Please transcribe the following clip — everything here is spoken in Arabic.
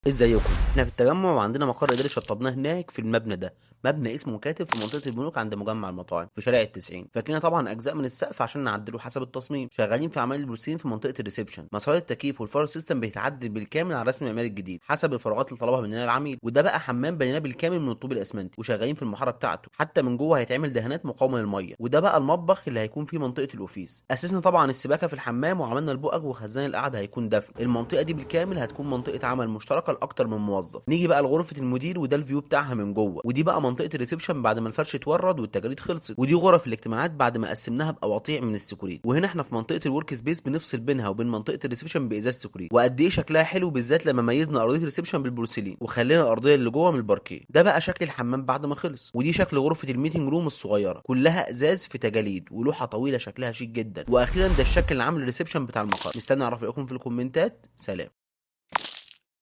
ازيكم؟ احنا في التجمع وعندنا مقر اداري شطبناه هناك في المبنى ده. مبنى اسمه كاتب في منطقه البنوك عند مجمع المطاعم في شارع ال90. فكنا طبعا اجزاء من السقف عشان نعدله حسب التصميم. شغالين في اعمال البروسيلين في منطقه الريسبشن. مسار التكييف والفاير سيستم بيتعدل بالكامل على الرسم المعماري الجديد حسب الفراغات اللي طلبها مننا العميل. وده بقى حمام بنيناه بالكامل من الطوب الاسمنتي وشغالين في المحاره بتاعته. حتى من جوه هيتعمل دهانات مقاومه للميه. وده بقى المطبخ اللي هيكون فيه منطقه الاوفيس. اسسنا طبعا السباكه في الحمام وعملنا البؤج وخزان القعده هيكون دفن. المنطقه دي بالكامل هتكون منطقه عمل مشتركه لاكتر من موظف. نيجي بقى لغرفه المدير وده الفيو بتاعها من جوه. ودي بقى منطقه الريسبشن بعد ما الفرش اتورد والتجاريد خلصت. ودي غرف الاجتماعات بعد ما قسمناها بقواطيع من السكوريت. وهنا احنا في منطقه الورك سبيس بنفصل بينها وبين منطقه الريسبشن بازاز سكوريت. وقد ايه شكلها حلو بالذات لما ميزنا ارضيه الريسبشن بالبروسيلين وخلينا الارضيه اللي جوه من الباركيه. ده بقى شكل الحمام بعد ما خلص. ودي شكل غرفه الميتنج روم الصغيره كلها ازاز في تجاليد ولوحه طويله شكلها شيك جدا. واخيرا ده الشكل اللي عامل الريسبشن بتاع المقر. مستني اعرف رايكم في الكومنتات. سلام.